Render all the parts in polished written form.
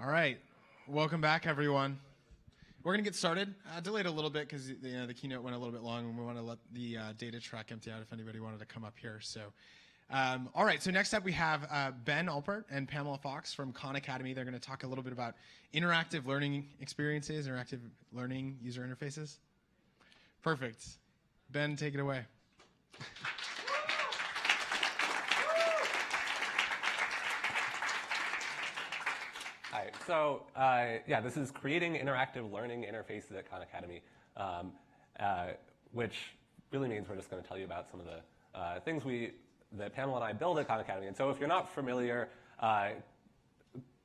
All right, welcome back, everyone. We're going to get started. Delayed a little bit because the keynote went a little bit long, and we want to let the data track empty out if anybody wanted to come up here. So, all right. So next up, we have Ben Alpert and Pamela Fox from Khan Academy. They're going to talk a little bit about interactive learning experiences, interactive learning user interfaces. Perfect. Ben, take it away. Hi. So this is creating interactive learning interfaces at Khan Academy, which really means we're just going to tell you about some of the things that Pamela and I build at Khan Academy. And so if you're not familiar, Khan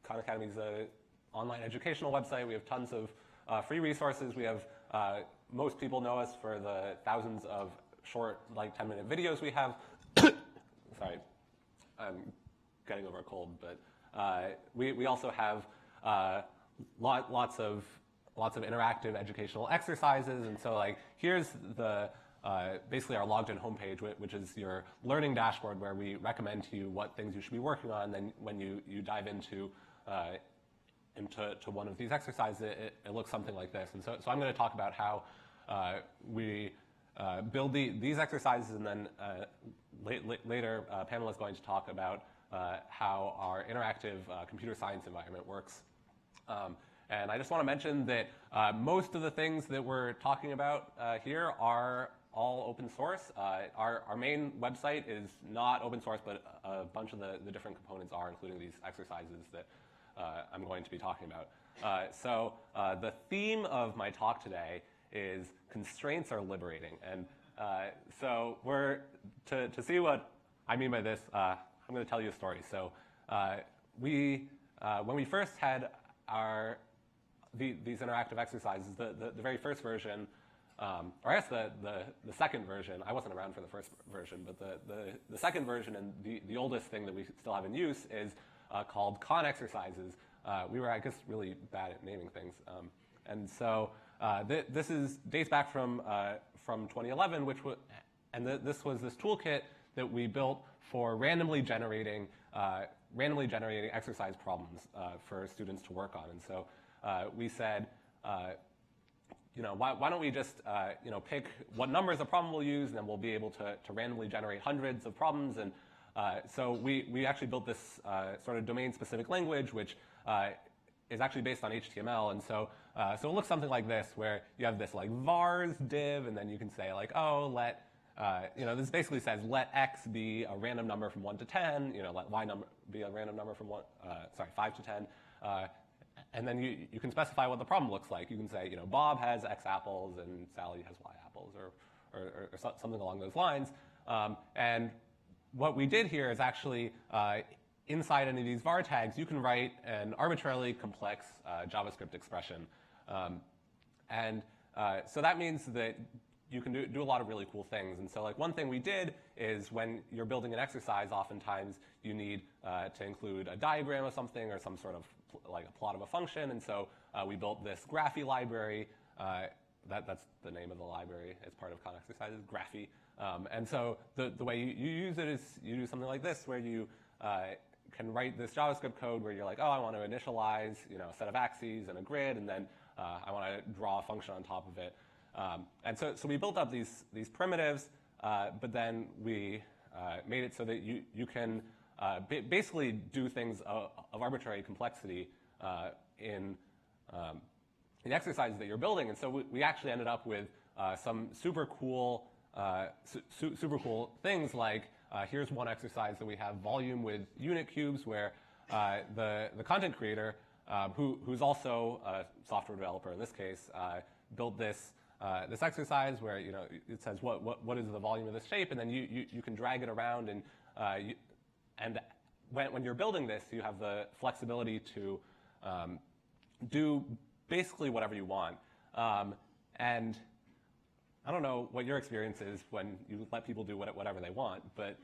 Academy is an online educational website. We have tons of free resources. We have most people know us for the thousands of short, like 10-minute videos we have. Sorry, I'm getting over a cold, but we also have lots of interactive educational exercises, and so like here's the basically our logged in homepage, which is your learning dashboard, where we recommend to you what things you should be working on. And then when you dive into one of these exercises, it looks something like this. And so I'm going to talk about how we build these exercises, and then later Pamela is going to talk about how our interactive computer science environment works. And I just want to mention that most of the things that we're talking about here are all open source. Our main website is not open source, but a bunch of the different components are, including these exercises that I'm going to be talking about. So the theme of my talk today is constraints are liberating. And so to see what I mean by this, I'm going to tell you a story. So when we first had these interactive exercises, the very first version, or I guess the second version, I wasn't around for the first version, but the second version and the oldest thing that we still have in use is called Khan exercises. We were, I guess, really bad at naming things. And so this dates back from 2011, this was this toolkit that we built for randomly generating exercise problems for students to work on. And so we said, why don't we just pick what numbers a problem we'll use, and then we'll be able to randomly generate hundreds of problems. And so we actually built this sort of domain-specific language, which is actually based on HTML. And so it looks something like this, where you have this like vars div, and then you can say like, oh, let this basically says let x be a random number from 1 to 10. Let y number be a random number from 5 to 10. And then you can specify what the problem looks like. You can say, Bob has x apples and Sally has y apples, or something along those lines. And what we did here is actually inside any of these var tags, you can write an arbitrarily complex JavaScript expression. So that means that you can do a lot of really cool things. And so like one thing we did is when you're building an exercise, oftentimes you need to include a diagram of something or some sort of like a plot of a function. And so we built this Graphy library. That's the name of the library. It's part of Khan exercises, Graphy. And so the way you use it is you do something like this, where you can write this JavaScript code where you're like, oh, I want to initialize a set of axes and a grid, and then I want to draw a function on top of it. And so we built up these primitives, but then we made it so that you can basically do things of arbitrary complexity in exercises that you're building. And so we actually ended up with some super cool things like here's one exercise that we have volume with unit cubes, where the content creator, who's also a software developer in this case, built this exercise where it says what is the volume of this shape, and then you can drag it around, and when you're building this, you have the flexibility to do basically whatever you want. And I don't know what your experience is when you let people do whatever they want, but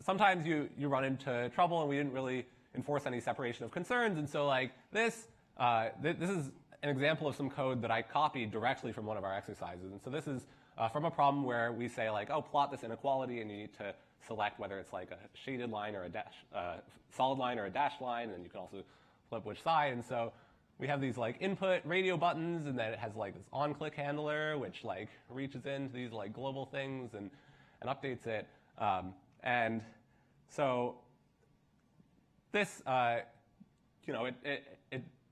sometimes you run into trouble, and we didn't really enforce any separation of concerns. And so like this is an example of some code that I copied directly from one of our exercises. And so this is from a problem where we say like, oh, plot this inequality, and you need to select whether it's like a shaded line or a solid line or a dashed line, and you can also flip which side. And so we have these like input radio buttons, and then it has like this on-click handler, which like reaches into these like global things and updates it. And so this, it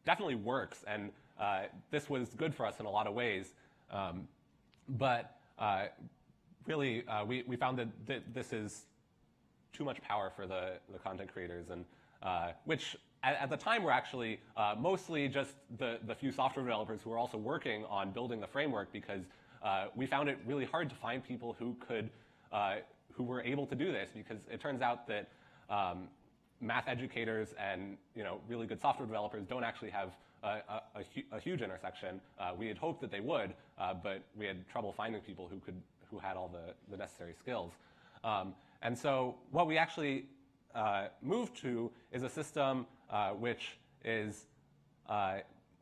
definitely works, and this was good for us in a lot of ways. But really, we found that this is too much power for the content creators, and which at the time were actually mostly just the few software developers who were also working on building the framework, because we found it really hard to find people who were able to do this, because it turns out that math educators and really good software developers don't actually have a huge intersection. We had hoped that they would, but we had trouble finding people who had all the necessary skills. And so what we actually moved to is a system which is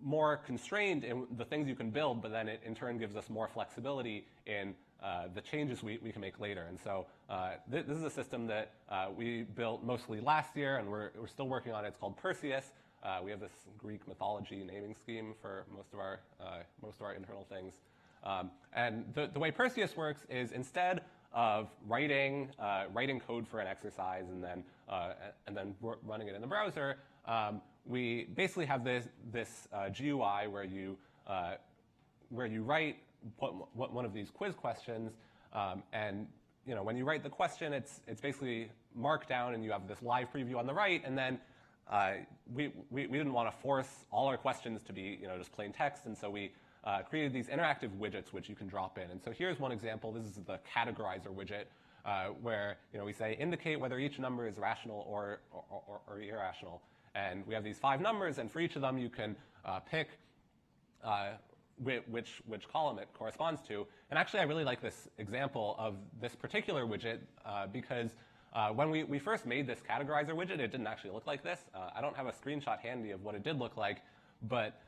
more constrained in the things you can build, but then it in turn gives us more flexibility in the changes we can make later. And so this is a system that we built mostly last year, and we're still working on it. It's called Perseus. We have this Greek mythology naming scheme for most of our internal things. And the way Perseus works is, instead of writing code for an exercise and then running it in the browser, we basically have this GUI where you write one of these quiz questions, and when you write the question, it's basically marked down, and you have this live preview on the right, and then we didn't want to force all our questions to be just plain text, and so we created these interactive widgets which you can drop in. And so here's one example. This is the categorizer widget, where we say indicate whether each number is rational or irrational. And we have these 5 numbers, and for each of them you can pick which column it corresponds to. And actually, I really like this example of this particular widget because when we first made this categorizer widget, it didn't actually look like this. I don't have a screenshot handy of what it did look like, but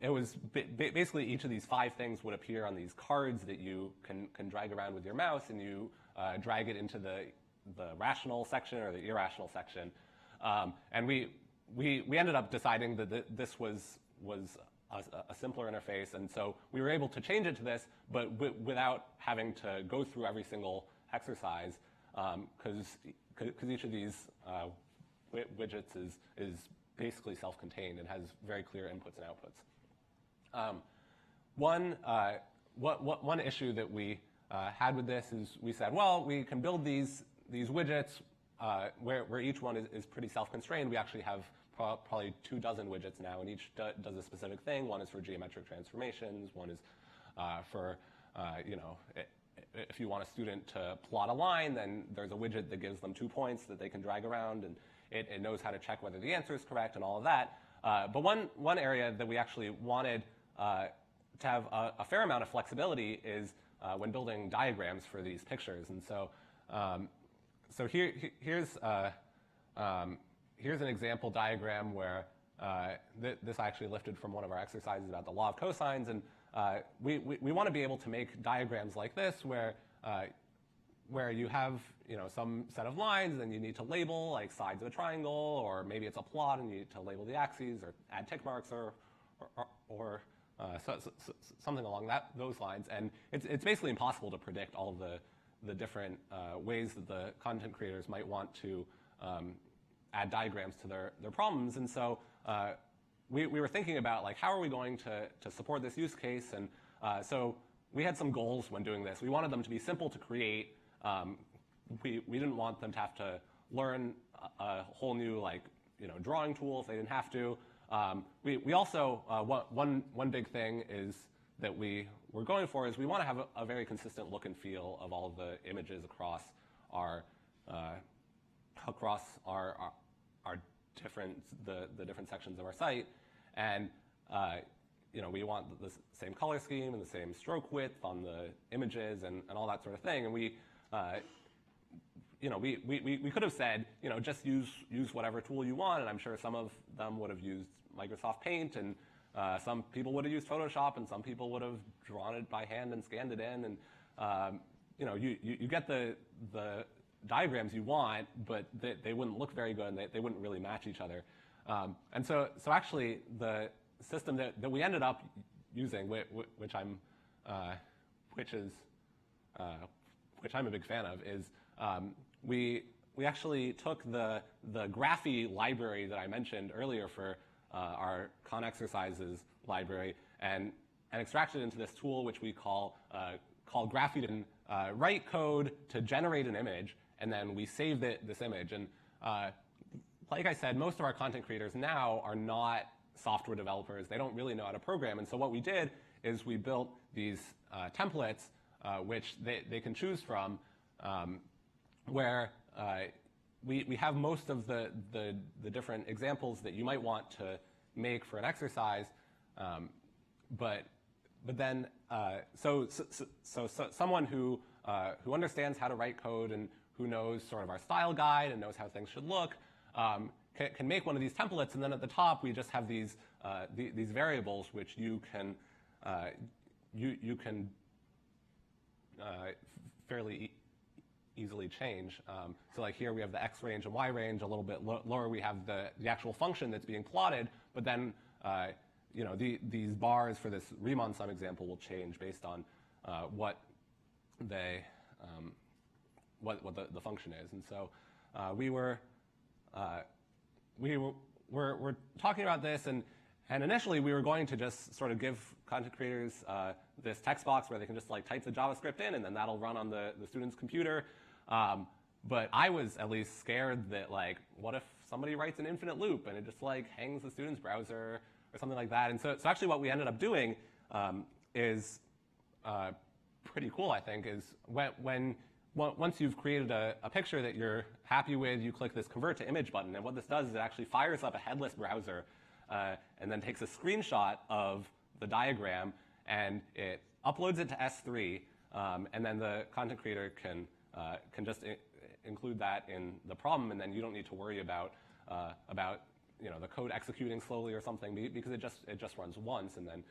it was basically each of these 5 things would appear on these cards that you can drag around with your mouse, and you drag it into the rational section or the irrational section. And we ended up deciding that this was a simpler interface, and so we were able to change it to this, but without having to go through every single exercise, because each of these widgets is basically self-contained and has very clear inputs and outputs. One issue that we had with this is we said, well, we can build these widgets where each one is pretty self-constrained. We actually have probably 24 widgets now, and each does a specific thing. One is for geometric transformations. One is for, if you want a student to plot a line, then there's a widget that gives them 2 points that they can drag around, and it knows how to check whether the answer is correct and all of that. But one area that we actually wanted to have a fair amount of flexibility is when building diagrams for these pictures. And so here's an example diagram where this I actually lifted from one of our exercises about the law of cosines, and we want to be able to make diagrams like this where you have some set of lines, and you need to label like sides of a triangle, or maybe it's a plot and you need to label the axes or add tick marks or something along those lines. And it's basically impossible to predict all of the different ways that the content creators might want to add diagrams to their problems. And so we were thinking about like, how are we going to support this use case? And so we had some goals when doing this. We wanted them to be simple to create. We didn't want them to have to learn a whole new drawing tool if they didn't have to. We also one big thing is that we were going for is we want to have a very consistent look and feel of all of the images across our different sections of our site, and we want the same color scheme and the same stroke width on the images and all that sort of thing. And we could have said, just use whatever tool you want, and I'm sure some of them would have used Microsoft Paint, and some people would have used Photoshop, and some people would have drawn it by hand and scanned it in, and you get the diagrams you want, but they wouldn't look very good, and they wouldn't really match each other. And so actually, the system that we ended up using, which I'm a big fan of, is we actually took the Graphy library that I mentioned earlier for our con exercises library and extracted it into this tool which we call Graphy, and write code to generate an image, and then we save this image. And like I said, most of our content creators now are not software developers. They don't really know how to program. And so what we did is we built these templates which they can choose from, where we have most of the different examples that you might want to make for an exercise, but then so someone who understands how to write code and who knows sort of our style guide and knows how things should look can make one of these templates, and then at the top we just have these variables which you can fairly easily change. So like here we have the X range and Y range. A little bit lower we have the actual function that's being plotted, but then these bars for this Riemann sum example will change based on what the function is. And so we're talking about this, and initially we were going to just sort of give content creators this text box where they can just like type the JavaScript in, and then that'll run on the student's computer. But I was at least scared that, like, what if somebody writes an infinite loop and it just like hangs the student's browser or something like that? And so actually what we ended up doing is pretty cool, I think, is once you've created a picture that you're happy with, you click this convert to image button. And what this does is it actually fires up a headless browser and then takes a screenshot of the diagram, and it uploads it to S3, and then the content creator can just include that in the problem, and then you don't need to worry about the code executing slowly or something, because it just runs once, and then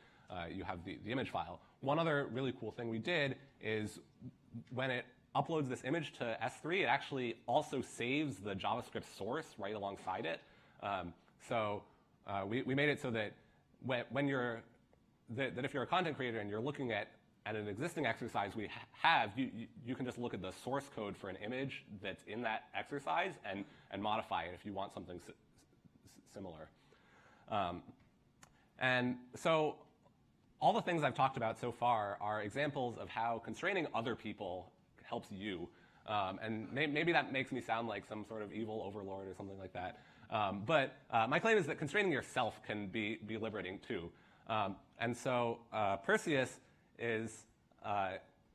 you have the image file. One other really cool thing we did is when it uploads this image to S3, it actually also saves the JavaScript source right alongside it. So we made it so that when if you're a content creator and you're looking at an existing exercise we have, you can just look at the source code for an image that's in that exercise and modify it if you want something similar. And so all the things I've talked about so far are examples of how constraining other people helps you. And maybe that makes me sound like some sort of evil overlord or something like that. But my claim is that constraining yourself can be liberating too. And so Perseus is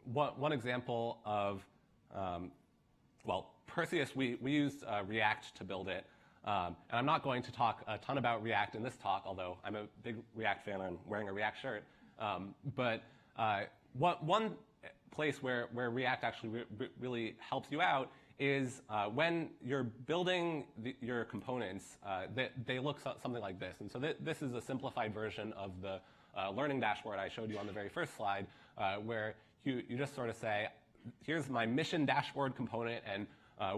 one example of, Perseus, we used React to build it. And I'm not going to talk a ton about React in this talk, although I'm a big React fan and I'm wearing a React shirt. But one place where React actually really helps you out is when you're building your components, they look something like this. And so this is a simplified version of the learning dashboard I showed you on the very first slide, where you just sort of say, here's my mission dashboard component, and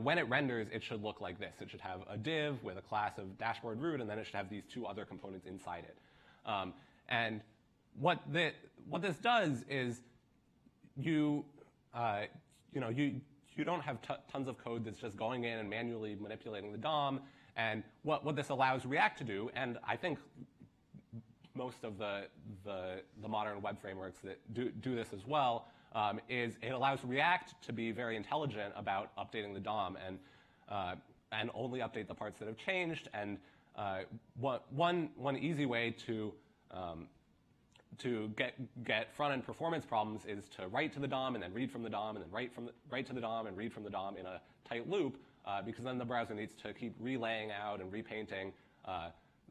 when it renders, it should look like this. It should have a div with a class of dashboard root, and then it should have these two other components inside it. And what this does is you don't have tons of code that's just going in and manually manipulating the DOM. And what this allows React to do, and I think most of the modern web frameworks that do this as well, is it allows React to be very intelligent about updating the DOM and only update the parts that have changed. And one easy way to get front-end performance problems is to write to the DOM and then read from the DOM and then write to the DOM and read from the DOM in a tight loop, because then the browser needs to keep relaying out and repainting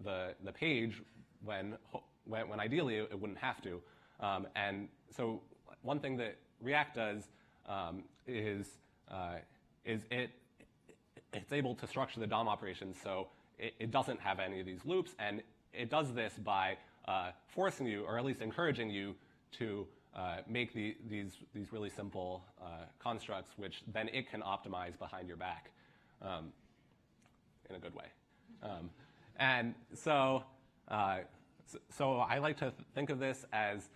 the page when ideally it wouldn't have to. And so one thing that React does is it's able to structure the DOM operations so it doesn't have any of these loops, and it does this by forcing you, or at least encouraging you, to make these really simple constructs, which then it can optimize behind your back in a good way. And so I like to think of this as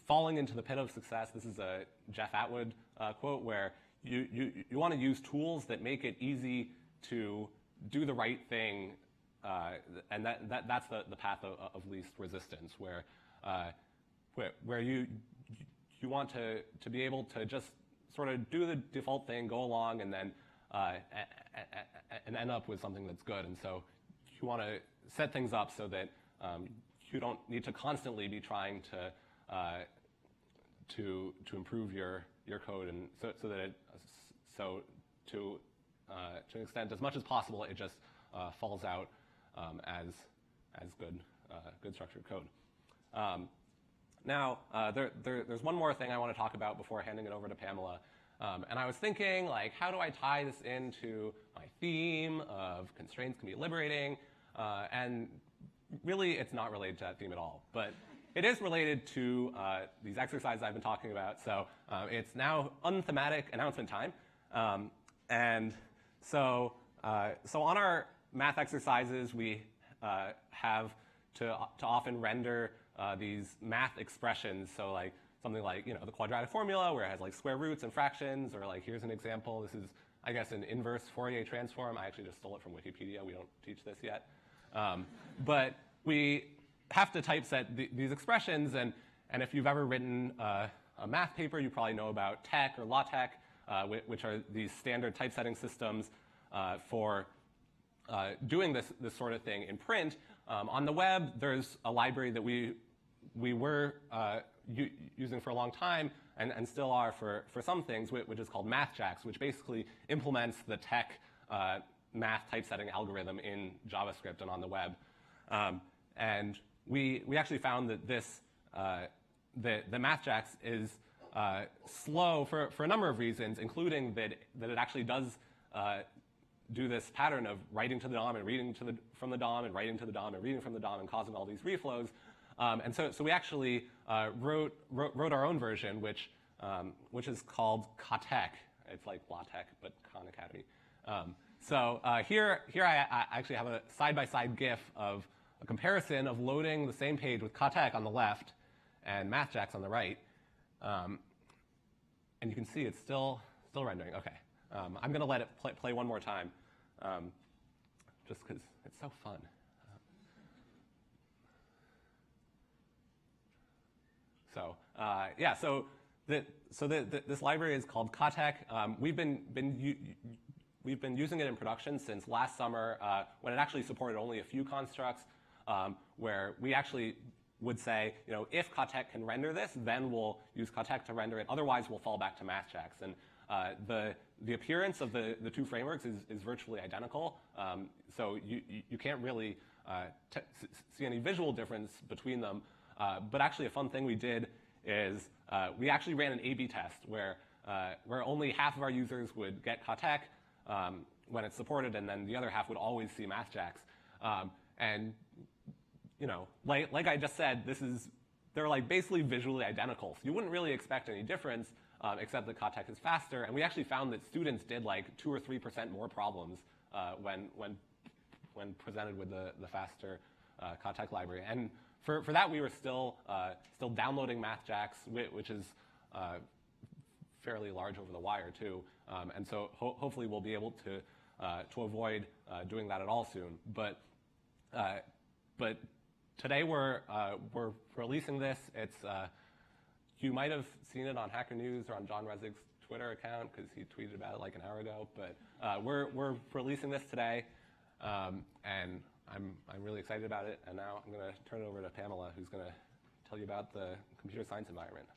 falling into the pit of success. This is a Jeff Atwood quote where you want to use tools that make it easy to do the right thing, and that's the path of least resistance, where you want to be able to just sort of do the default thing, go along, and then and end up with something that's good. And so you want to set things up so that you don't need to constantly be trying to improve your code, and so that to an extent, as much as possible, it just falls out as good structured code. Now, there's one more thing I want to talk about before handing it over to Pamela. And I was thinking, like, how do I tie this into my theme of constraints can be liberating? And really, it's not related to that theme at all. But it is related to these exercises I've been talking about. So it's now unthematic announcement time. And so on our math exercises, we have to often render these math expressions. So like something like, the quadratic formula where it has like square roots and fractions, or like here's an example. This is, I guess, an inverse Fourier transform. I actually just stole it from Wikipedia. We don't teach this yet. But we have to typeset these expressions, and if you've ever written a math paper, you probably know about TeX or LaTeX, which are these standard typesetting systems for doing this sort of thing in print. On the web, there's a library that we were using for a long time and still are for some things, which is called MathJax, which basically implements the TeX math typesetting algorithm in JavaScript and on the web. And we actually found that this the MathJax is slow for a number of reasons, including that it actually does do this pattern of writing to the DOM and reading from the DOM and writing to the DOM and reading from the DOM and causing all these reflows. And so we actually wrote our own version, which is called Katek. It's like LaTeX, but Khan Academy. So here I actually have a side-by-side GIF of a comparison of loading the same page with Katek on the left and MathJax on the right. And you can see it's still rendering. OK. I'm going to let it play one more time, just because it's so fun. So yeah, this library is called Katek. We've been using it in production since last summer, when it actually supported only a few constructs, where we actually would say, if Katek can render this, then we'll use Katek to render it. Otherwise, we'll fall back to MathJax. And the appearance of the two frameworks is virtually identical. So you can't really see any visual difference between them. But actually, a fun thing we did is we actually ran an A/B test where only half of our users would get Katek when it's supported, and then the other half would always see MathJax. And like I just said, they're like basically visually identical. So you wouldn't really expect any difference, except that Katek is faster. And we actually found that students did like 2 or 3% more problems when presented with the faster Katek library. And for that, we were still downloading MathJax, which is fairly large over the wire too. And so hopefully we'll be able to avoid doing that at all soon. But today we're releasing this. It's you might have seen it on Hacker News or on John Resig's Twitter account because he tweeted about it like an hour ago. But we're releasing this today, and I'm really excited about it. And now I'm going to turn it over to Pamela, who's going to tell you about the computer science environment.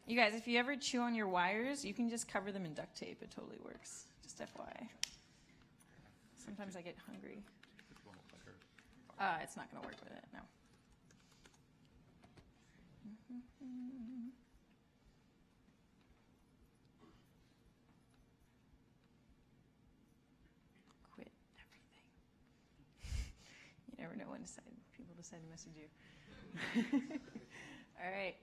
You guys, if you ever chew on your wires, you can just cover them in duct tape. It totally works. Just FYI. Sometimes I get hungry. It's not going to work with it, no. Quit everything. decide to message you. All right.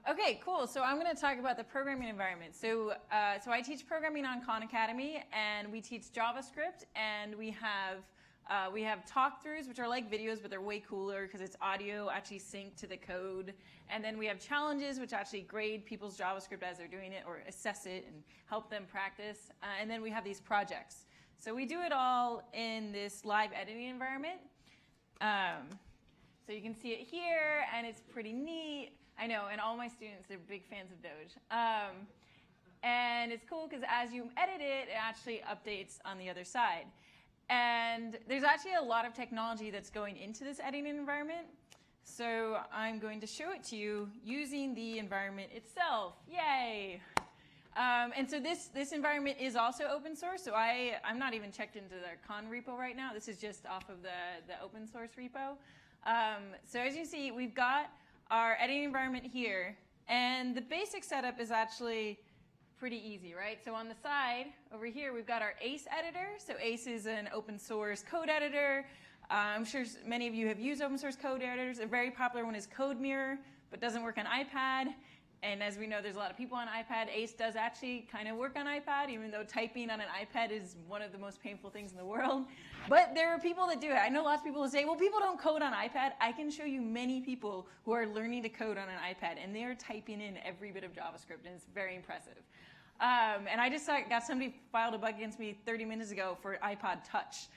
Okay, cool. So I'm going to talk about the programming environment. So I teach programming on Khan Academy, and we teach JavaScript, and we have talk-throughs, which are like videos, but they're way cooler because it's audio actually synced to the code. And then we have challenges, which actually grade people's JavaScript as they're doing it or assess it and help them practice. And then we have these projects. So we do it all in this live editing environment. So you can see it here, and it's pretty neat. I know, and all my students, they're big fans of Doge. And it's cool because as you edit it, it actually updates on the other side. And there's actually a lot of technology that's going into this editing environment. So I'm going to show it to you using the environment itself. Yay! And so this environment is also open source. So I'm not even checked into their Khan repo right now. This is just off of the open source repo. So as you see, we've got our editing environment here. And the basic setup is actually pretty easy, right? So on the side over here, we've got our ACE editor. So ACE is an open source code editor. I'm sure many of you have used open source code editors. A very popular one is CodeMirror, but doesn't work on iPad. And as we know, there's a lot of people on iPad. ACE does actually kind of work on iPad, even though typing on an iPad is one of the most painful things in the world. But there are people that do it. I know lots of people who say, well, people don't code on iPad. I can show you many people who are learning to code on an iPad, and they are typing in every bit of JavaScript, and it's very impressive. And I just got somebody filed a bug against me 30 minutes ago for iPod Touch.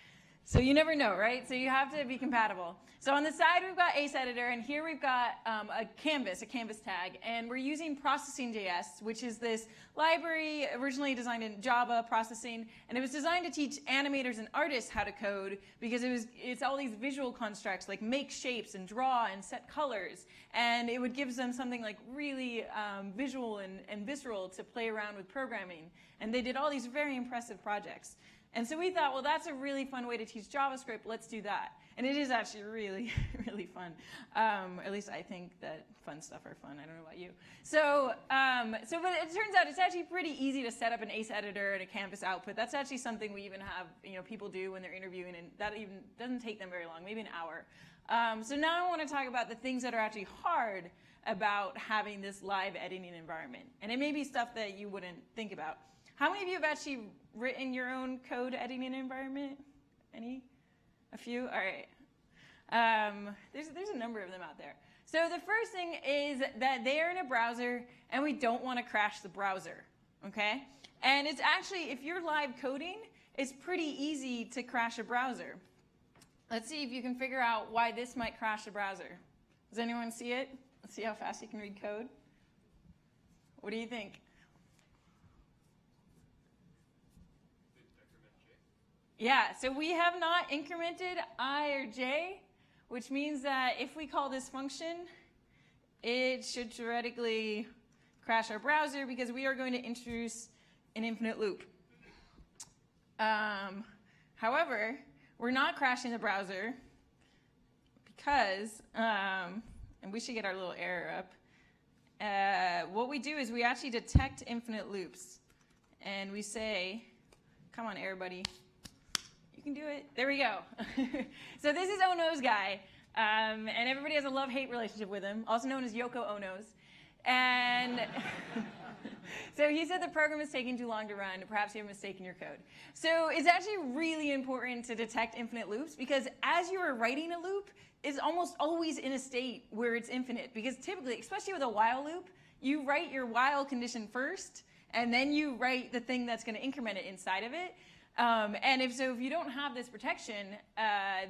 So you never know, right? So you have to be compatible. So on the side, we've got ACE Editor, and here we've got a canvas tag. And we're using Processing.js, which is this library originally designed in Java processing. And it was designed to teach animators and artists how to code because it's all these visual constructs, like make shapes and draw and set colors. And it would give them something like really visual and visceral to play around with programming. And they did all these very impressive projects. And so we thought, well, that's a really fun way to teach JavaScript. Let's do that. And it is actually really, really fun. At least I think that fun stuff are fun. I don't know about you. But it turns out it's actually pretty easy to set up an ACE editor and a canvas output. That's actually something we even have people do when they're interviewing, and that even doesn't take them very long, maybe an hour. So now I want to talk about the things that are actually hard about having this live editing environment. And it may be stuff that you wouldn't think about. How many of you have actually written your own code editing environment? Any? A few? All right. There's a number of them out there. So the first thing is that they are in a browser, and we don't want to crash the browser, okay? And it's actually, if you're live coding, it's pretty easy to crash a browser. Let's see if you can figure out why this might crash the browser. Does anyone see it? Let's see how fast you can read code. What do you think? Yeah, so we have not incremented I or j, which means that if we call this function, it should theoretically crash our browser because we are going to introduce an infinite loop. However, we're not crashing the browser because, and we should get our little error up, what we do is we actually detect infinite loops. And we say, come on, error buddy. You can do it. There we go. So this is Ono's guy, and everybody has a love-hate relationship with him, also known as Yoko Ono's. And so he said the program is taking too long to run. Perhaps you have a mistake in your code. So it's actually really important to detect infinite loops because as you are writing a loop, it's almost always in a state where it's infinite. Because typically, especially with a while loop, you write your while condition first, and then you write the thing that's going to increment it inside of it. And if you don't have this protection,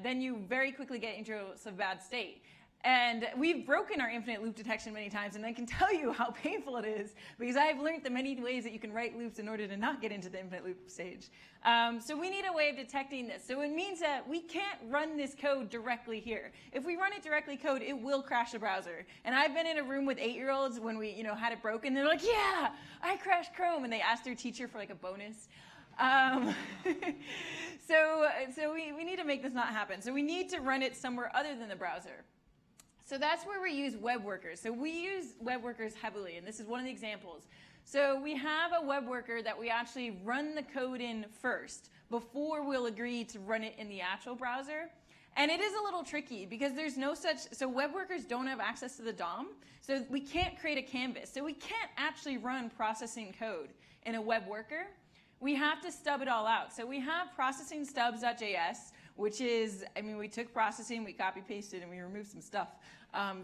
then you very quickly get into a bad state. And we've broken our infinite loop detection many times, and I can tell you how painful it is because I've learned the many ways that you can write loops in order to not get into the infinite loop stage. So we need a way of detecting this. So it means that we can't run this code directly here. If we run it directly code, it will crash the browser. And I've been in a room with 8-year-olds when we had it broken. They're like, yeah, I crashed Chrome. And they asked their teacher for like a bonus. So we need to make this not happen. So we need to run it somewhere other than the browser. So that's where we use web workers. So we use web workers heavily, and this is one of the examples. So we have a web worker that we actually run the code in first before we'll agree to run it in the actual browser. And it is a little tricky because there's no such, so web workers don't have access to the DOM, so we can't create a canvas. So we can't actually run processing code in a web worker. We have to stub it all out. So we have processing stubs.js, which is, I mean, we took processing, we copy pasted, and we removed some stuff.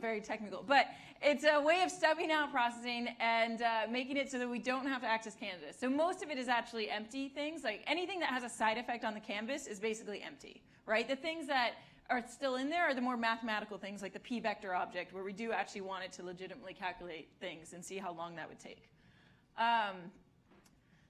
Very technical. But it's a way of stubbing out processing and making it so that we don't have to access canvas. So most of it is actually empty things. Like anything that has a side effect on the canvas is basically empty, right? The things that are still in there are the more mathematical things like the p-vector object, where we do actually want it to legitimately calculate things and see how long that would take.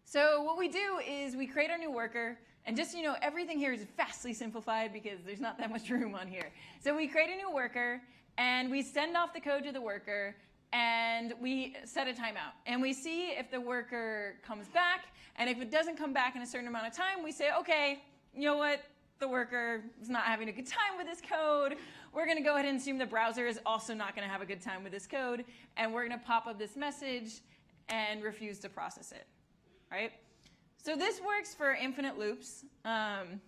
So what we do is we create our new worker, and just so you know, everything here is vastly simplified because there's not that much room on here. So we create a new worker, and we send off the code to the worker, and we set a timeout. And we see if the worker comes back, and if it doesn't come back in a certain amount of time, we say, okay, you know what? The worker is not having a good time with this code. We're going to go ahead and assume the browser is also not going to have a good time with this code, and we're going to pop up this message and refuse to process it. Right? So this works for infinite loops. And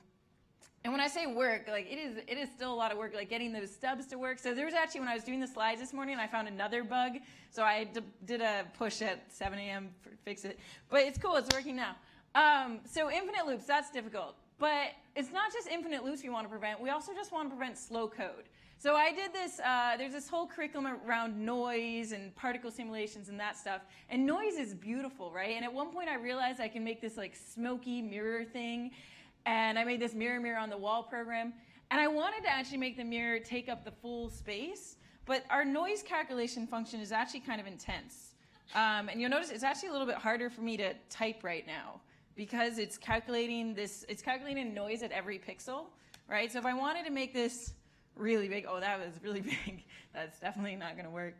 when I say work, like it is still a lot of work, like getting those stubs to work. So there was actually, when I was doing the slides this morning, I found another bug. So I did a push at 7 a.m. to fix it. But it's cool, it's working now. So infinite loops, that's difficult. But it's not just infinite loops we want to prevent. We also just want to prevent slow code. So I did this, there's this whole curriculum around noise and particle simulations and that stuff. And noise is beautiful, right? And at one point I realized I can make this like smoky mirror thing. And I made this mirror on the wall program. And I wanted to actually make the mirror take up the full space. But our noise calculation function is actually kind of intense. And you'll notice it's actually a little bit harder for me to type right now because it's calculating noise at every pixel, right? So if I wanted to make this really big. Oh, that was really big. That's definitely not going to work.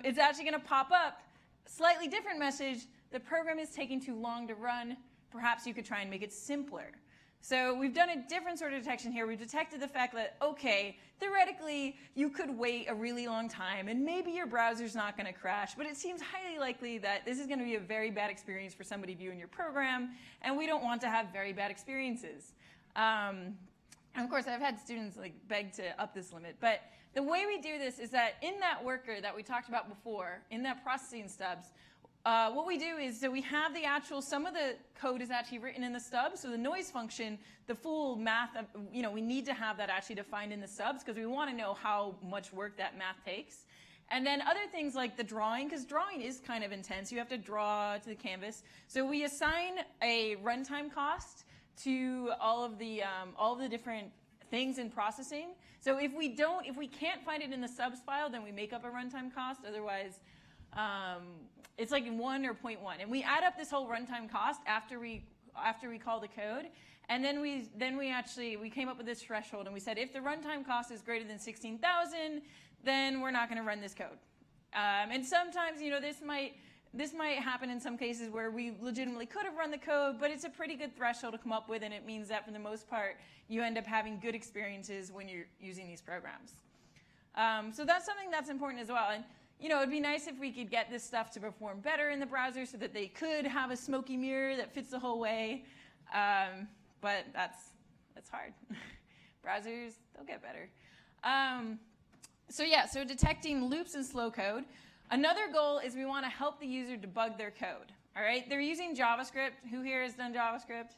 It's actually going to pop up. Slightly different message. The program is taking too long to run. Perhaps you could try and make it simpler. So we've done a different sort of detection here. We've detected the fact that, okay, theoretically, you could wait a really long time, and maybe your browser's not going to crash, but it seems highly likely that this is going to be a very bad experience for somebody viewing your program, and we don't want to have very bad experiences. And of course, I've had students like beg to up this limit. But the way we do this is that in that worker that we talked about before, in that processing stubs, what we do is, so we have the actual, some of the code is actually written in the stubs. So the noise function, the full math, we need to have that actually defined in the stubs because we want to know how much work that math takes. And then other things like the drawing, because drawing is kind of intense. You have to draw to the canvas. So we assign a runtime cost to all of the different things in processing. So if we can't find it in the subs file, then we make up a runtime cost. Otherwise, it's like 1 or 0.1. And we add up this whole runtime cost after we call the code. And then we came up with this threshold, and we said if the runtime cost is greater than 16,000, then we're not going to run this code. And sometimes, this might happen in some cases where we legitimately could have run the code, but it's a pretty good threshold to come up with, and it means that for the most part, you end up having good experiences when you're using these programs. So that's something that's important as well. And it'd be nice if we could get this stuff to perform better in the browser so that they could have a smoky mirror that fits the whole way. But that's hard. Browsers, they'll get better. So detecting loops and slow code. Another goal is we want to help the user debug their code. All right, they're using JavaScript. Who here has done JavaScript?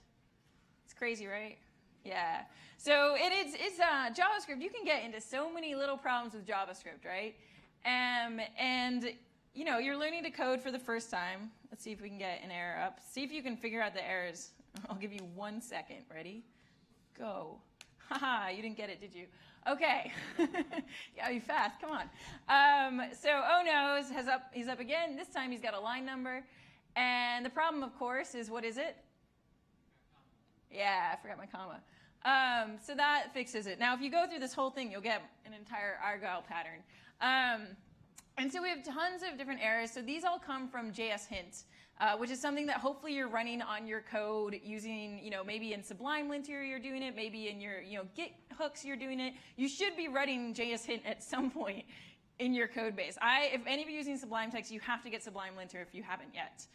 It's crazy, right? Yeah. So it's JavaScript. You can get into so many little problems with JavaScript, right? And you're learning to code for the first time. Let's see if we can get an error up. See if you can figure out the errors. I'll give you 1 second. Ready? Go. Haha, you didn't get it, did you? Okay. Yeah, be fast. Come on. So, oh no, he's up again. This time he's got a line number. And the problem, of course, is what is it? Yeah, I forgot my comma. So that fixes it. Now, if you go through this whole thing, you'll get an entire Argyle pattern. And so we have tons of different errors. So these all come from JS Hint, which is something that hopefully you're running on your code using, maybe in Sublime Linter you're doing it, maybe in your, Git hooks you're doing it. You should be running JS Hint at some point in your code base. If any of you are using Sublime Text, you have to get Sublime Linter if you haven't yet.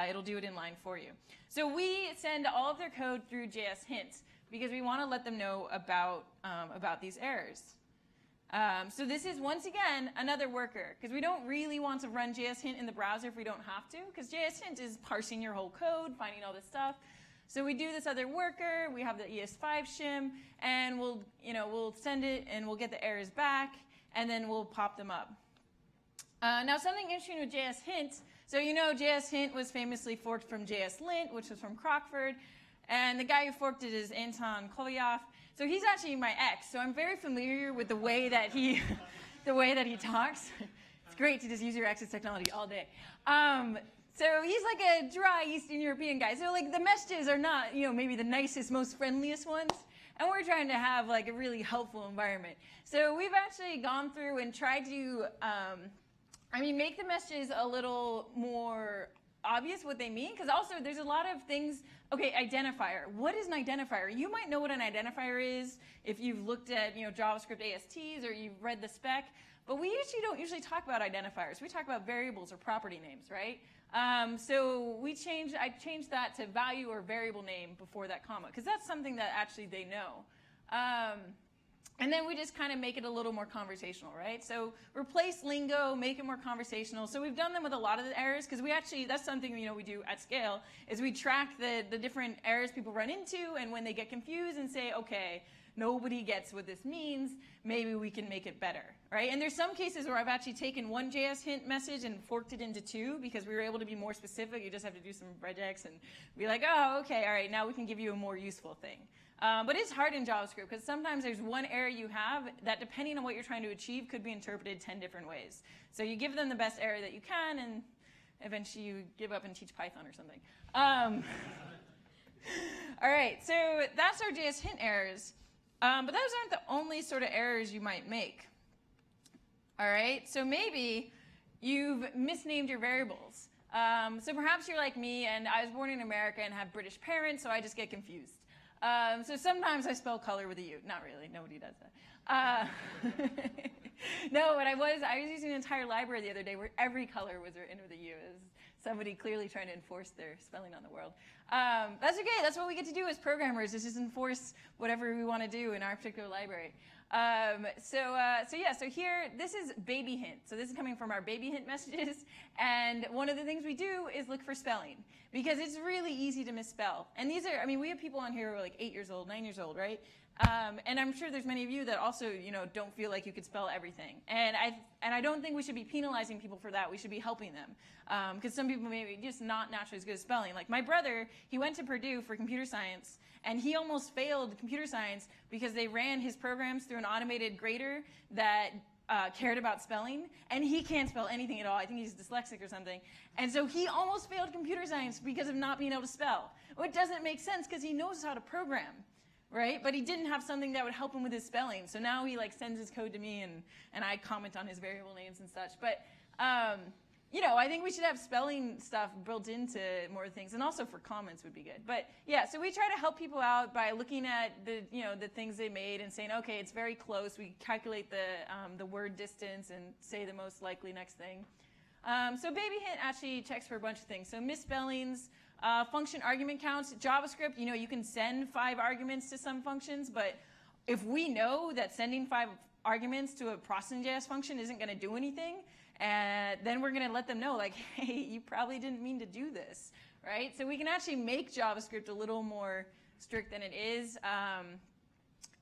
It'll do it in line for you. So we send all of their code through JS Hint. because we want to let them know about these errors. So this is, once again, another worker, because we don't really want to run JSHint in the browser if we don't have to, because JSHint is parsing your whole code, finding all this stuff. So we do this other worker, we have the ES5 shim, and we'll send it, and we'll get the errors back, and then we'll pop them up. Now, something interesting with JSHint, so JSHint was famously forked from JSLint, which was from Crockford, and the guy who forked it is Anton Kolyov. So he's actually my ex, so I'm very familiar with the way that he talks. It's great to just use your ex's technology all day. So he's like a dry Eastern European guy. So like the messages are not, maybe the nicest, most friendliest ones. And we're trying to have like a really helpful environment. So we've actually gone through and tried to, make the messages a little more obvious what they mean, because also there's a lot of things. Okay, identifier. What is an identifier? You might know what an identifier is if you've looked at JavaScript ASTs or you've read the spec, but we don't usually talk about identifiers. We talk about variables or property names, right? So I changed that to value or variable name before that comma, because that's something that actually they know. And then we just kind of make it a little more conversational, right? So replace lingo, make it more conversational. So we've done them with a lot of the errors, because that's something we do at scale, is we track the different errors people run into, and when they get confused and say, okay, nobody gets what this means, maybe we can make it better, right? And there's some cases where I've actually taken one JSHint message and forked it into two, because we were able to be more specific. You just have to do some regex and be like, oh, okay, all right, now we can give you a more useful thing. But it's hard in JavaScript, because sometimes there's one error you have that, depending on what you're trying to achieve, could be interpreted 10 different ways. So you give them the best error that you can, and eventually you give up and teach Python or something. All right, so that's our JSHint errors. But those aren't the only sort of errors you might make. All right, so maybe you've misnamed your variables. So perhaps you're like me, and I was born in America and have British parents, so I just get confused. So sometimes I spell color with a U. Not really. Nobody does that. No, but I was using an entire library the other day where every color was written with a U. It was somebody clearly trying to enforce their spelling on the world. That's okay. That's what we get to do as programmers, is just enforce whatever we want to do in our particular library. So here, this is baby hint. So this is coming from our baby hint messages. And one of the things we do is look for spelling, because it's really easy to misspell. And these are, we have people on here who are like 8 years old, 9 years old, right? And I'm sure there's many of you that also, don't feel like you could spell everything. And I don't think we should be penalizing people for that. We should be helping them. Because some people may be just not naturally as good at spelling. Like my brother, he went to Purdue for computer science, and he almost failed computer science because they ran his programs through an automated grader that cared about spelling, and he can't spell anything at all. I think he's dyslexic or something. And so he almost failed computer science because of not being able to spell. Which doesn't make sense, because he knows how to program, right? But he didn't have something that would help him with his spelling. So now he sends his code to me, and I comment on his variable names and such. But I think we should have spelling stuff built into more things, and also for comments would be good. But yeah, so we try to help people out by looking at the things they made and saying, okay, it's very close. We calculate the word distance and say the most likely next thing. So baby hint actually checks for a bunch of things. So misspellings, function argument counts. JavaScript, you can send 5 arguments to some functions, but if we know that sending 5 arguments to a processing.js function isn't going to do anything, and then we're going to let them know, like, hey, you probably didn't mean to do this, right? So we can actually make JavaScript a little more strict than it is.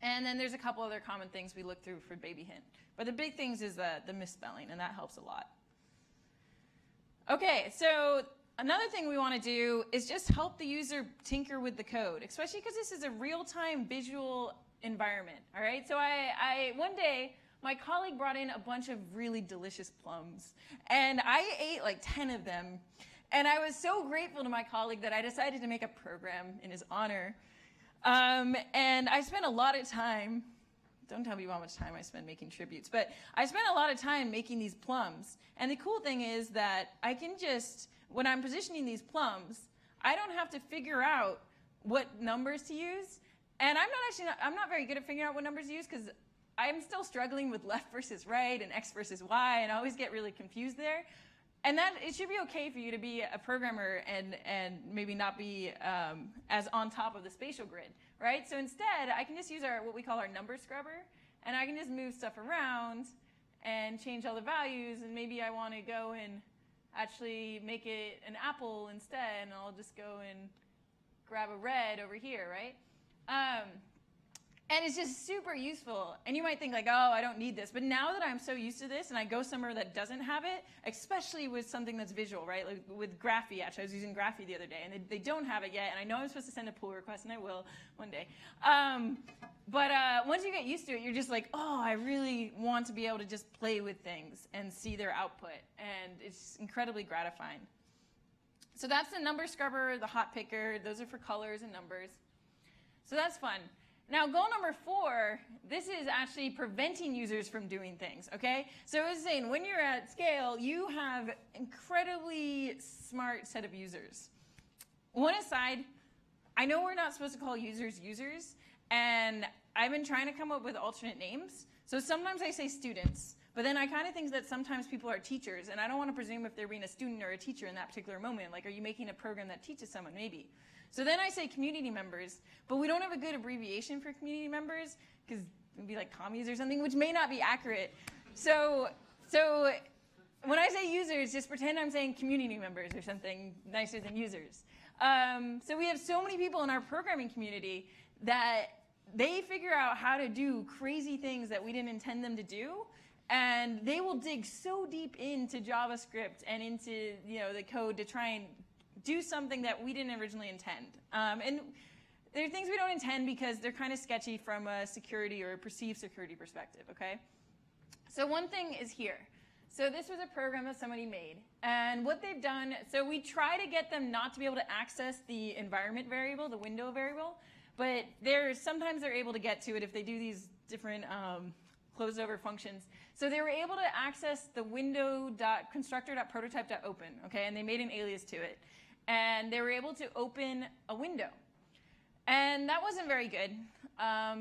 And then there's a couple other common things we look through for baby hint. But the big things is the misspelling, and that helps a lot. Okay, so another thing we want to do is just help the user tinker with the code, especially because this is a real-time visual environment, all right? So one day, my colleague brought in a bunch of really delicious plums, and I ate like 10 of them. And I was so grateful to my colleague that I decided to make a program in his honor. And I spent a lot of time, don't tell me how much time I spent making tributes, but I spent a lot of time making these plums. And the cool thing is that I can just, when I'm positioning these plums, I don't have to figure out what numbers to use. And I'm not very good at figuring out what numbers to use, because I'm still struggling with left versus right and X versus Y, and I always get really confused there. And that it should be okay for you to be a programmer and maybe not be as on top of the spatial grid, right? So instead, I can just use what we call our number scrubber, and I can just move stuff around and change all the values, and maybe I want to go and actually make it an apple instead, and I'll just go and grab a red over here, right? And it's just super useful. And you might think like, oh, I don't need this. But now that I'm so used to this and I go somewhere that doesn't have it, especially with something that's visual, right? Like with Graphy, actually. I was using Graphy the other day, and they don't have it yet. And I know I'm supposed to send a pull request, and I will one day. But once you get used to it, you're just like, oh, I really want to be able to just play with things and see their output. And it's incredibly gratifying. So that's the number scrubber, the hot picker. Those are for colors and numbers. So that's fun. Now, goal number 4, this is actually preventing users from doing things, okay? So I was saying, when you're at scale, you have incredibly smart set of users. One aside, I know we're not supposed to call users users, and I've been trying to come up with alternate names. So sometimes I say students, but then I kind of think that sometimes people are teachers, and I don't want to presume if they're being a student or a teacher in that particular moment. Like, are you making a program that teaches someone? Maybe. So then I say community members, but we don't have a good abbreviation for community members because it would be like commies or something, which may not be accurate. So when I say users, just pretend I'm saying community members or something nicer than users. So we have so many people in our programming community that they figure out how to do crazy things that we didn't intend them to do. And they will dig so deep into JavaScript and into the code to try and do something that we didn't originally intend. And there are things we don't intend because they're kind of sketchy from a security or a perceived security perspective, okay? So one thing is here. So this was a program that somebody made. And what they've done, so we try to get them not to be able to access the environment variable, the window variable, but sometimes they're able to get to it if they do these different closed over functions. So they were able to access the window.constructor.prototype.open, okay? And they made an alias to it. And they were able to open a window. And that wasn't very good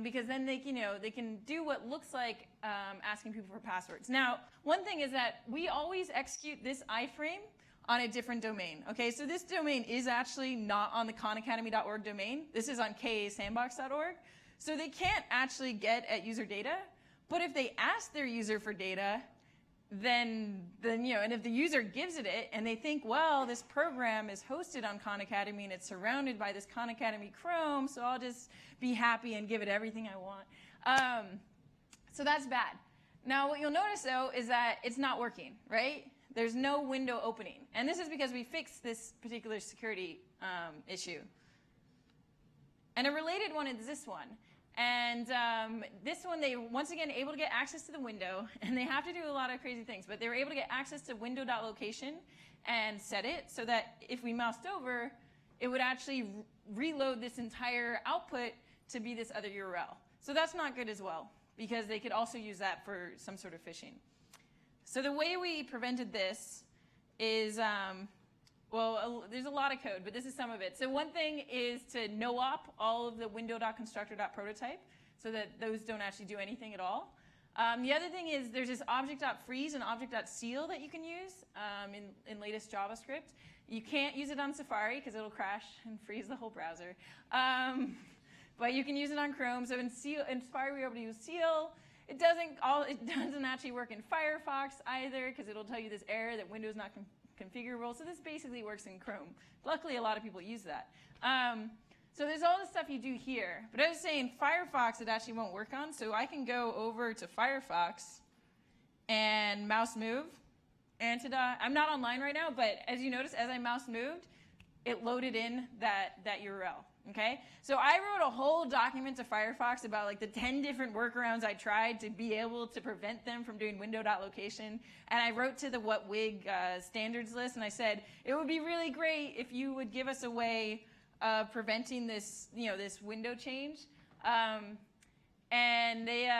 because then they can do what looks like asking people for passwords. Now, one thing is that we always execute this iframe on a different domain. Okay, so this domain is actually not on the khanacademy.org domain. This is on kasandbox.org. So they can't actually get at user data. But if they ask their user for data, then and if the user gives it and they think, well, this program is hosted on Khan Academy and it's surrounded by this Khan Academy Chrome, so I'll just be happy and give it everything I want. So that's bad. Now, what you'll notice, though, is that it's not working, right? There's no window opening. And this is because we fixed this particular security issue. And a related one is this one. And this one, they, once again, able to get access to the window, and they have to do a lot of crazy things, but they were able to get access to window.location and set it so that if we moused over, it would actually reload this entire output to be this other URL. So that's not good as well, because they could also use that for some sort of phishing. So the way we prevented this is, well, there's a lot of code, but this is some of it. So one thing is to no-op all of the window.constructor.prototype so that those don't actually do anything at all. The other thing is there's this object.freeze and object.seal that you can use in latest JavaScript. You can't use it on Safari because it'll crash and freeze the whole browser. But you can use it on Chrome. So in Safari, we're able to use seal. It doesn't actually work in Firefox either because it'll tell you this error that Windows not configurable. So this basically works in Chrome. Luckily, a lot of people use that. So there's all the stuff you do here. But I was saying Firefox it actually won't work on. So I can go over to Firefox and mouse move. And I'm not online right now, but as you notice, as I mouse moved, it loaded in that URL. Okay? So I wrote a whole document to Firefox about like the 10 different workarounds I tried to be able to prevent them from doing window.location. And I wrote to the WhatWig standards list, and I said, it would be really great if you would give us a way of preventing this, this window change. And they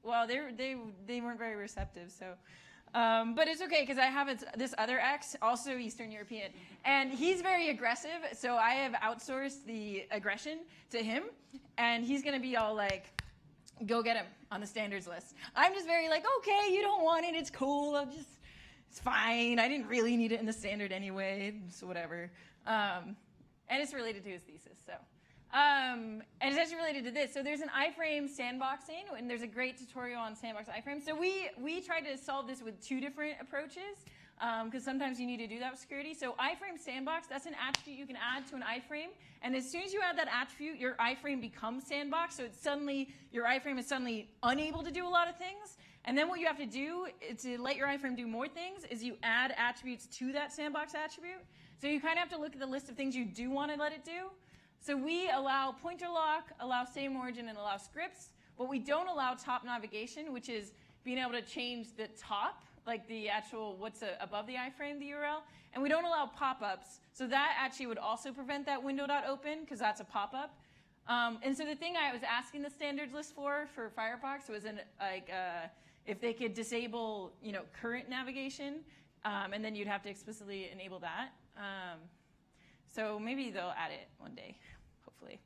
weren't very receptive, so. But it's okay because I have this other ex, also Eastern European, and he's very aggressive, so I have outsourced the aggression to him, and he's going to be all like, go get him on the standards list. I'm just very like, okay, you don't want it, it's cool, I'll just It's fine. I didn't really need it in the standard anyway, so whatever. And it's related to his thesis, so. And it's actually related to this. So there's an iframe sandboxing, and there's a great tutorial on sandbox iframe. So we tried to solve this with 2 different approaches, because sometimes you need to do that with security. So iframe sandbox, that's an attribute you can add to an iframe. And as soon as you add that attribute, your iframe becomes sandbox. So it's suddenly, your iframe is suddenly unable to do a lot of things. And then what you have to do to let your iframe do more things is you add attributes to that sandbox attribute. So you kind of have to look at the list of things you do want to let it do. So we allow pointer lock, allow same origin, and allow scripts. But we don't allow top navigation, which is being able to change the top, like the actual what's above the iframe, the URL. And we don't allow pop-ups. So that actually would also prevent that window.open, because that's a pop-up. And so the thing I was asking the standards list for Firefox was if they could disable current navigation, and then you'd have to explicitly enable that. So maybe they'll add it one day, hopefully.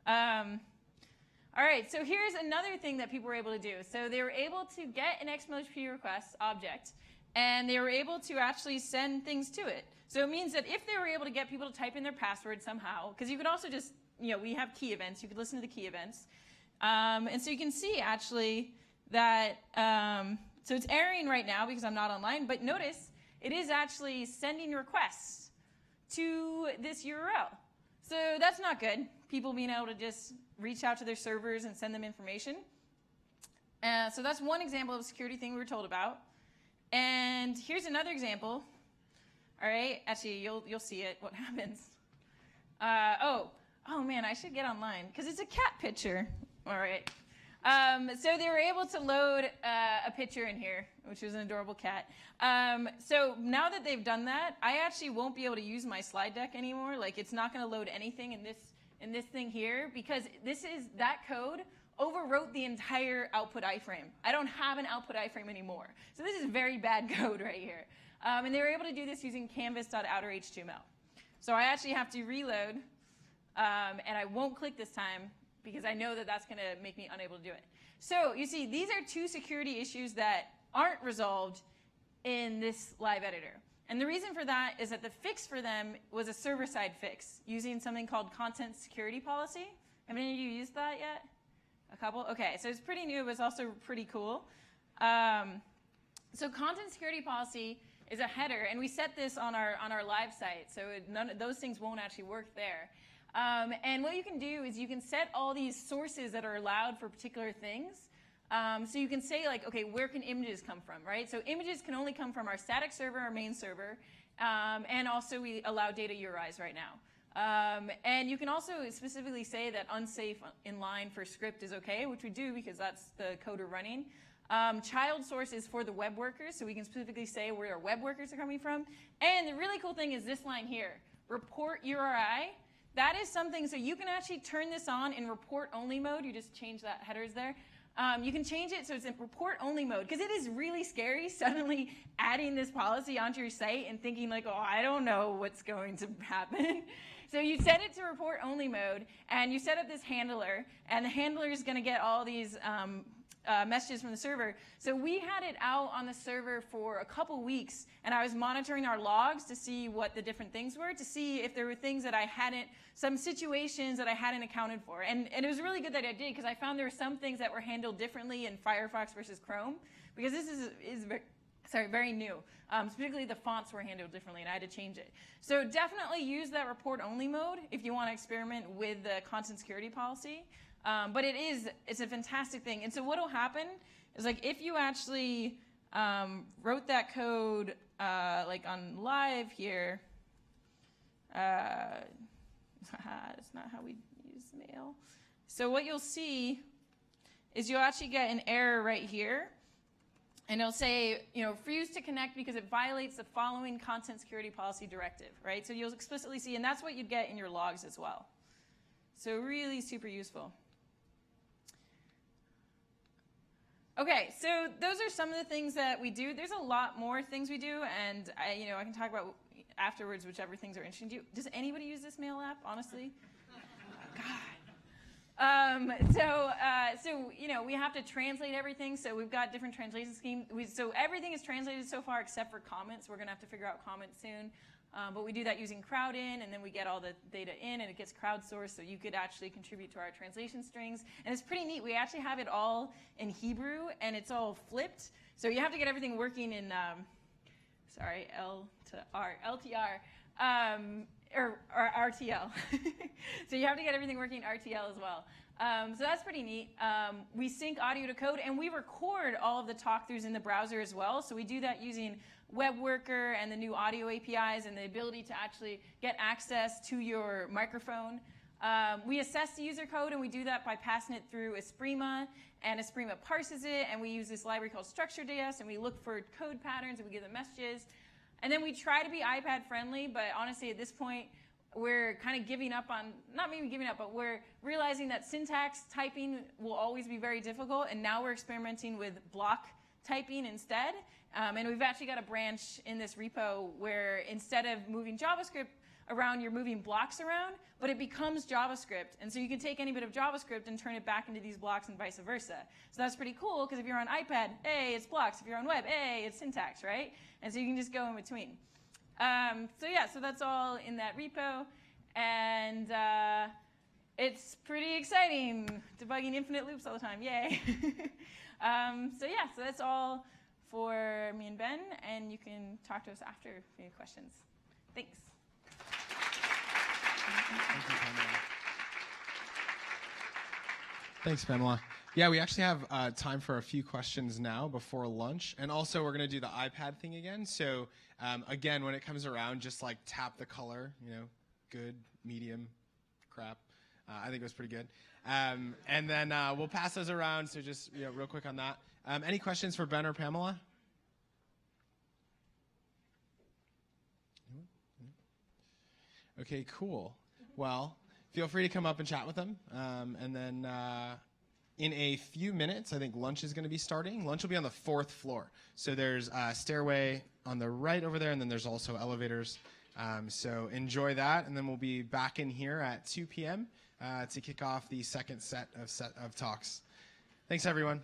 All right, so here's another thing that people were able to do. So they were able to get an XMLHP request object, and they were able to actually send things to it. So it means that if they were able to get people to type in their password somehow, because you could also just, we have key events. You could listen to the key events. And so you can see, actually, that, so it's erroring right now because I'm not online, but notice it is actually sending requests to this URL. So that's not good. People being able to just reach out to their servers and send them information. So that's one example of a security thing we were told about. And here's another example. All right, actually, you'll see it, what happens. Oh man, I should get online, because it's a cat picture. All right. So they were able to load a picture in here, which was an adorable cat. So now that they've done that, I actually won't be able to use my slide deck anymore. Like, it's not going to load anything in this thing here, because that code overwrote the entire output iframe. I don't have an output iframe anymore. So this is very bad code right here. And they were able to do this using canvas.outerHTML. So I actually have to reload, and I won't click this time, because I know that that's going to make me unable to do it. So you see, these are 2 security issues that aren't resolved in this live editor. And the reason for that is that the fix for them was a server-side fix using something called content security policy. Have any of you used that yet? A couple? OK, so it's pretty new, but it's also pretty cool. So content security policy is a header, and we set this on our live site, so those things won't actually work there. And what you can do is you can set all these sources that are allowed for particular things. So you can say, like, OK, where can images come from, right? So images can only come from our static server, our main server, and also we allow data URIs right now. And you can also specifically say that unsafe inline for script is OK, which we do because that's the code we're running. Child source is for the web workers, so we can specifically say where our web workers are coming from. And the really cool thing is this line here, report URI. That is something, so you can actually turn this on in report-only mode. You just change that headers there. You can change it so it's in report-only mode, because it is really scary suddenly adding this policy onto your site and thinking, like, oh, I don't know what's going to happen. So you set it to report-only mode, and you set up this handler, and the handler is going to get all these messages from the server. So we had it out on the server for a couple weeks, and I was monitoring our logs to see what the different things were, to see if there were things that I hadn't, some situations that I hadn't accounted for. And it was really good that I did, because I found there were some things that were handled differently in Firefox versus Chrome, because this is very new. Particularly the fonts were handled differently, and I had to change it. So definitely use that report-only mode if you want to experiment with the content security policy. But it's a fantastic thing. And so what will happen is, like, if you actually wrote that code like on live here, it's not how we use mail. So what you'll see is you'll actually get an error right here. And it'll say, refuse to connect because it violates the following content security policy directive, right? So you'll explicitly see, and that's what you'd get in your logs as well. So really super useful. Okay, so those are some of the things that we do. There's a lot more things we do, and I can talk about afterwards whichever things are interesting to you. Does anybody use this mail app, honestly? Oh, God. So we have to translate everything. So we've got different translation schemes. So everything is translated so far except for comments. We're going to have to figure out comments soon. But we do that using crowd-in, and then we get all the data in, and it gets crowdsourced, so you could actually contribute to our translation strings. And it's pretty neat. We actually have it all in Hebrew, and it's all flipped. So you have to get everything working in, L to R, LTR, or RTL. So you have to get everything working RTL as well. So that's pretty neat. We sync audio to code, and we record all of the talk-throughs in the browser as well. So we do that using Web Worker and the new audio APIs and the ability to actually get access to your microphone. We assess the user code, and we do that by passing it through Esprima, and Esprima parses it, and we use this library called Structure.js, and we look for code patterns, and we give them messages. And then we try to be iPad friendly, but honestly, at this point, we're kind of giving up on, not maybe giving up, but we're realizing that syntax typing will always be very difficult, and now we're experimenting with block typing instead. And we've actually got a branch in this repo where instead of moving JavaScript around, you're moving blocks around, but it becomes JavaScript. And so you can take any bit of JavaScript and turn it back into these blocks and vice versa. So that's pretty cool, because if you're on iPad, A, it's blocks. If you're on web, A, it's syntax, right? And so you can just go in between. So that's all in that repo. And it's pretty exciting, debugging infinite loops all the time. Yay. So that's all for me and Ben, and you can talk to us after if you have any questions. Thanks. Thanks, Pamela. Yeah, we actually have time for a few questions now before lunch. And also, we're going to do the iPad thing again. So, again, when it comes around, just like tap the color, good, medium, crap. I think it was pretty good. And then we'll pass those around. So just real quick on that. Any questions for Ben or Pamela? Okay, cool. Well, feel free to come up and chat with them. And then in a few minutes, I think lunch is going to be starting. Lunch will be on the 4th floor. So there's a stairway on the right over there, and then there's also elevators. So enjoy that, and then we'll be back in here at 2 p.m. To kick off the second set of talks. Thanks, everyone.